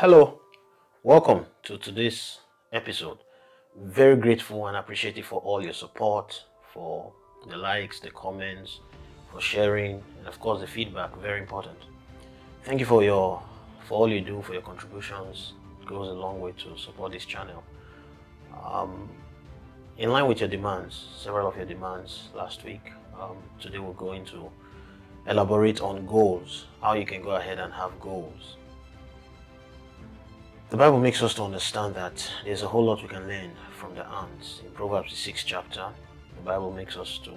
Hello, welcome to today's episode. Very grateful and appreciative for all your support, for the likes, the comments, for sharing, and of course the feedback. Very important. Thank you for all you do, for your contributions. It goes a long way to support this channel. Um, in line with your demands, several of your demands last week, today we're going to elaborate on goals, how you can go ahead and have goals. The Bible makes us to understand that there's a whole lot we can learn from the ants. In Proverbs the 6th chapter, the Bible makes us to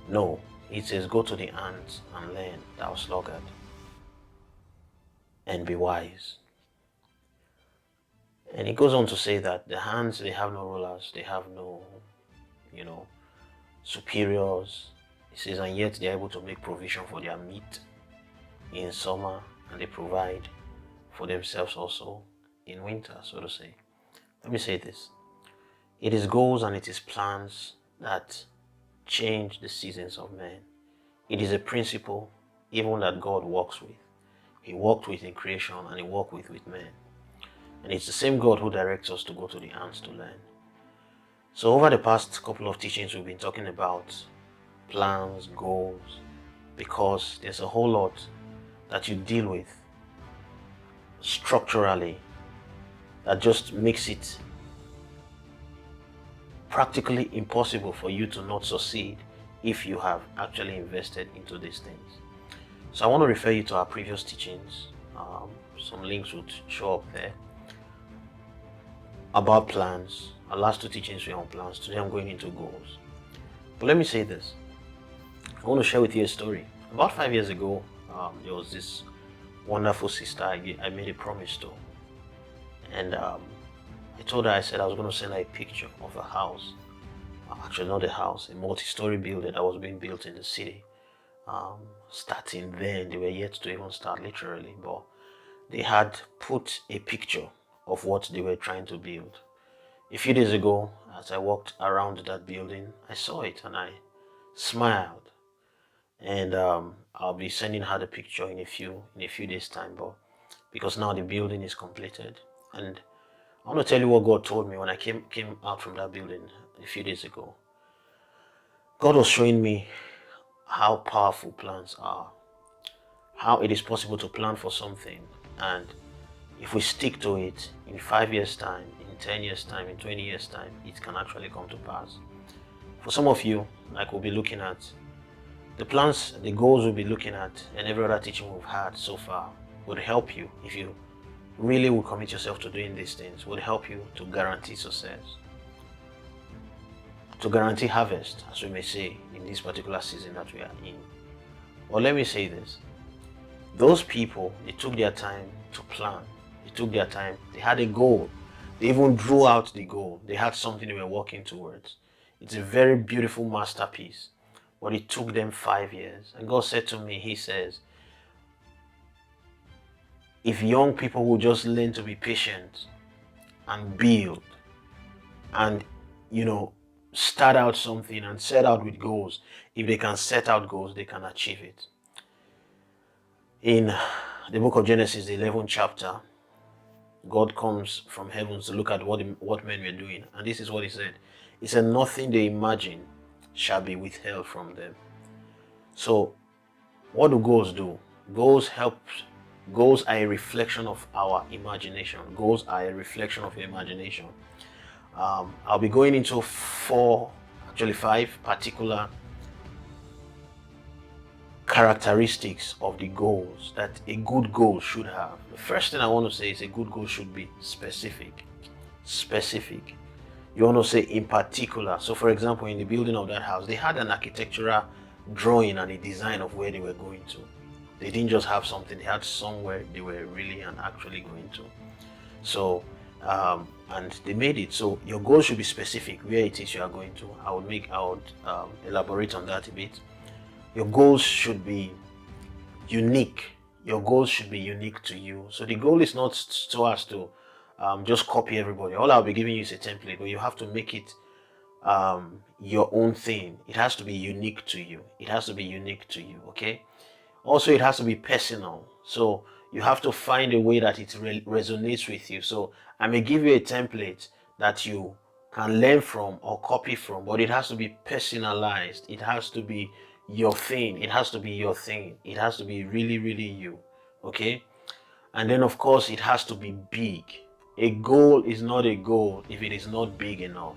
know. It says, "Go to the ants and learn, thou sluggard, and be wise." And it goes on to say that the ants, they have no rulers, they have no, superiors. It says, and yet they're able to make provision for their meat in summer, and they provide for themselves also in winter, so to say. Let me say this. It is goals and it is plans that change the seasons of men. It is a principle even that God works with. He worked with in creation and he worked with men. And it's the same God who directs us to go to the ants to learn. So over the past couple of teachings, we've been talking about plans, goals, because there's a whole lot that you deal with structurally that just makes it practically impossible for you to not succeed if you have actually invested into these things. So I want to refer you to our previous teachings. Some links would show up there about plans. Our last two teachings were on plans. Today I'm going into goals. But let me say this. I want to share with you a story. About 5 years ago, there was this wonderful sister I made a promise to, and I told her, I said I was going to send her a picture of a house, actually not a house, a multi-story building that was being built in the city. Starting then, they were yet to even start literally, but they had put a picture of what they were trying to build. A few days ago, as I walked around that building, I saw it and I smiled. And I'll be sending her the picture in a few days time, but because now the building is completed. And I want to tell you what God told me when I came out from that building a few days ago. God was showing me how powerful plans are, how it is possible to plan for something, and if we stick to it, in 5 years time, in 10 years time, in 20 years time, it can actually come to pass. For some of you, like we'll be looking at the plans, the goals we'll be looking at, and every other teaching we've had so far would help you, if you really will commit yourself to doing these things, would help you to guarantee success, to guarantee harvest, as we may say, in this particular season that we are in. Or let me say this. Those people, they took their time to plan. They took their time. They had a goal. They even drew out the goal. They had something they were working towards. It's a very beautiful masterpiece. But it took them 5 years. And God said to me, He says, if young people will just learn to be patient and build and, start out something and set out with goals, if they can set out goals, they can achieve it. In the book of Genesis, the 11th chapter, God comes from heaven to look at what men were doing. And this is what He said. He said, nothing they imagine shall be withheld from them. So what do goals do? Goals are a reflection of our imagination. Goals are a reflection of your imagination. I'll be going into 5 particular characteristics of the goals that a good goal should have. The first thing I want to say is a good goal should be specific. Specific. You want to say in particular. So for example, in the building of that house, they had an architectural drawing and a design of where they were going to. They didn't just have something, they had somewhere they were really and actually going to. So, and they made it. So your goal should be specific, where it is you are going to. I would elaborate on that a bit. Your goals should be unique. Your goals should be unique to you. So the goal is not so as to just copy everybody. All I'll be giving you is a template, but you have to make it your own thing. It has to be unique to you. It has to be unique to you, okay? Also, it has to be personal. So you have to find a way that it resonates with you. So I may give you a template that you can learn from or copy from, but it has to be personalized. It has to be your thing. It has to be your thing. It has to be really, really you. Okay? And then, of course, it has to be big. A goal is not a goal if it is not big enough.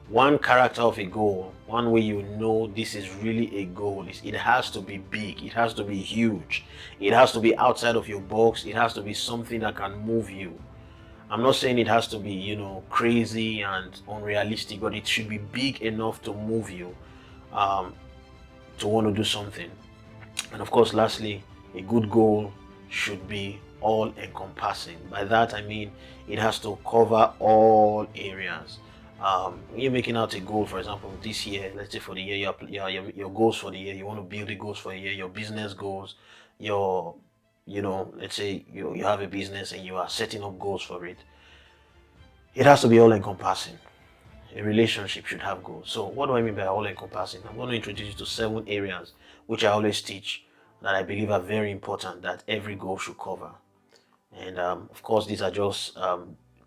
One character of a goal, one way you know this is really a goal, is it has to be big. It has to be huge. It has to be outside of your box. It has to be something that can move you. I'm not saying it has to be, crazy and unrealistic, but it should be big enough to move you, to want to do something. And of course, lastly, a good goal should be all encompassing. By that I mean it has to cover all areas. When you're making out a goal, for example, this year, let's say for the year, your goals for the year, you want to build the goals for a year, your business goals, your, let's say you have a business and you are setting up goals for it. It has to be all encompassing. A relationship should have goals. So what do I mean by all encompassing? I'm going to introduce you to 7 areas which I always teach that I believe are very important that every goal should cover. And of course, these are just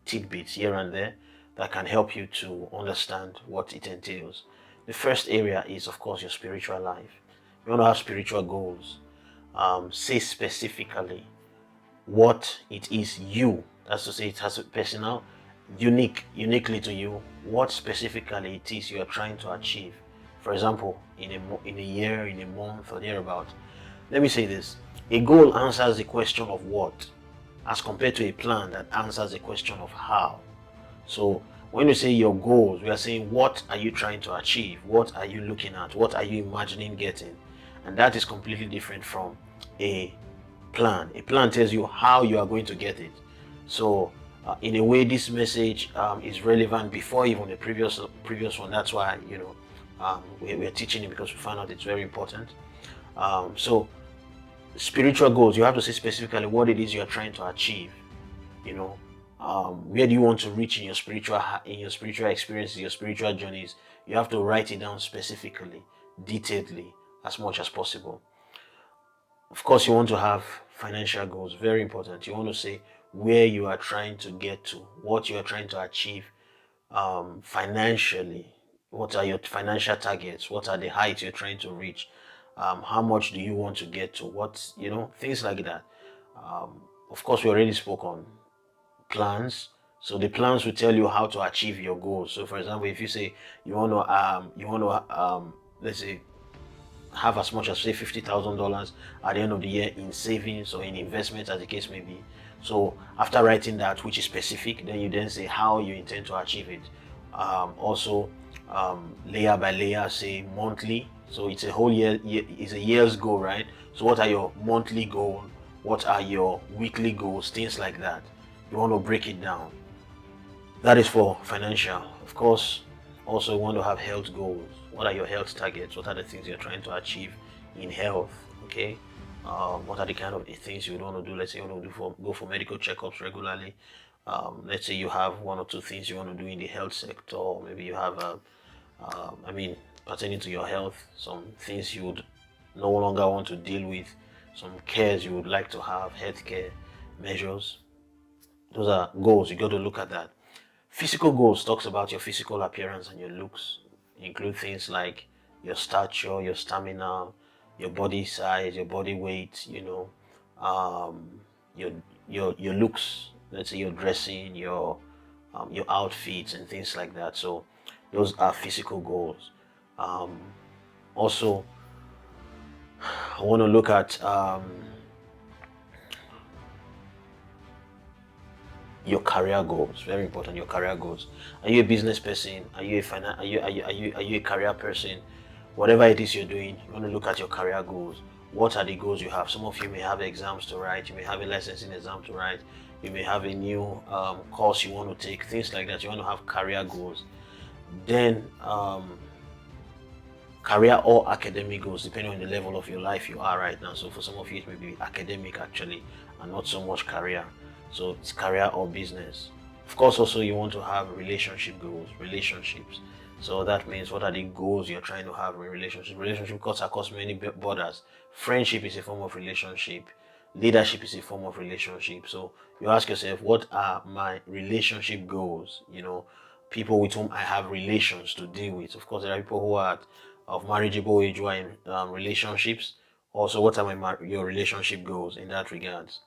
tidbits here and there that can help you to understand what it entails. The first area is, of course, your spiritual life. You want to have spiritual goals. Say specifically what it is you, that's to say it has a personal, uniquely to you, what specifically it is you are trying to achieve. For example, in a year, in a month, or thereabout. Let me say this. A goal answers the question of what, as compared to a plan that answers the question of how. So when you say your goals, we are saying what are you trying to achieve? What are you looking at? What are you imagining getting? And that is completely different from a plan. A plan tells you how you are going to get it. So in a way, this message is relevant before even the previous one. That's why we're teaching it, because we found out it's very important. So spiritual goals, you have to say specifically what it is you are trying to achieve. Where do you want to reach in your spiritual experiences, your spiritual journeys? You have to write it down specifically, detailedly, as much as possible. Of course, you want to have financial goals, very important. You want to say where you are trying to get to, what you are trying to achieve financially. What are your financial targets? What are the heights you're trying to reach? How much do you want to get to? What, things like that. Of course, we already spoke on plans. So the plans will tell you how to achieve your goals. So for example, if you say you want to let's say have as much as say $50,000 at the end of the year in savings or in investments, as the case may be. So after writing that, which is specific, then you then say how you intend to achieve it. Also, layer by layer, say monthly. So it's a whole year, it's a year's goal, right? So what are your monthly goals? What are your weekly goals? Things like that. You want to break it down. That is for financial. Of course, also you want to have health goals. What are your health targets? What are the things you're trying to achieve in health? Okay. What are the kind of things you would want to do? Let's say you want to go for medical checkups regularly. Let's say you have 1 or 2 things you want to do in the health sector. Or maybe you have, pertaining to your health, some things you would no longer want to deal with, some cares you would like to have, healthcare measures. Those are goals. You got to look at that. Physical goals talks about your physical appearance and your looks. Include things like your stature, your stamina, your body size, your body weight. Your looks. Let's say your dressing, your outfits and things like that. So those are physical goals. Also, I want to look at your career goals. Very important. Your career goals. Are you a business person? Are you a career person? Whatever it is you're doing, you want to look at your career goals. What are the goals you have? Some of you may have exams to write. You may have a licensing exam to write. You may have a new course you want to take. Things like that. You want to have career goals. Then career or academic goals, depending on the level of your life you are right now. So for some of you, it may be academic actually, and not so much career. So it's career or business. Of course, also you want to have relationship goals, relationships. So that means what are the goals you're trying to have in relationships? Relationship cuts across many borders. Friendship is a form of relationship. leadership is a form of relationship. So you ask yourself, what are my relationship goals? You know, people with whom I have relations to deal with. Of course, there are people who are of marriageable age who are in relationships. Also, what are your relationship goals in that regards?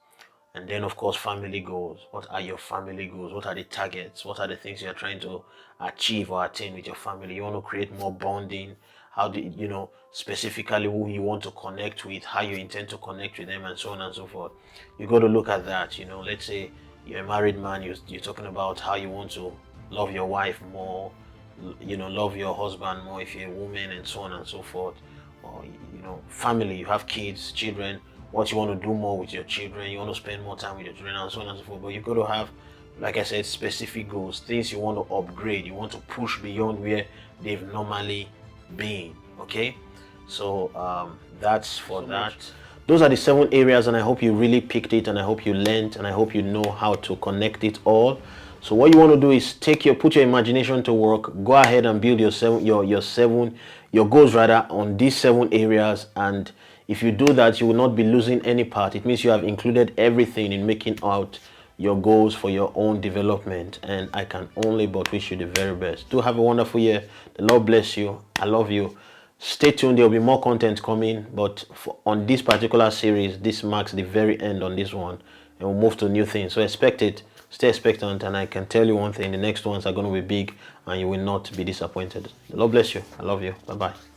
And then, of course, family goals. What are your family goals? What are the targets? What are the things you're trying to achieve or attain with your family? You want to create more bonding. How do you know specifically who you want to connect with, how you intend to connect with them, and so on and so forth. You got to look at that. You know, let's say you're a married man, you're talking about how you want to love your wife more, you know, love your husband more if you're a woman, and so on and so forth. Or, you know, family, you have kids, children, what you want to do more with your children, you want to spend more time with your children, and so on and so forth. But you've got to have, like I said, specific goals, things you want to upgrade, you want to push beyond where they've normally been. Okay, so that's for that. Those are the 7 areas, and I hope you really picked it, and I hope you learned, and I hope you know how to connect it all. So what you want to do is put your imagination to work. Go ahead and build your goals rather on these 7 areas, and if you do that, you will not be losing any part. It means you have included everything in making out your goals for your own development, and I can only but wish you the very best. Do have a wonderful year. The Lord bless you. I love you. Stay tuned, there will be more content coming, but on this particular series, this marks the very end on this one, and we'll move to new things. So expect it, stay expectant, and I can tell you one thing, the next ones are going to be big, and you will not be disappointed. The Lord bless you. I love you. Bye-bye.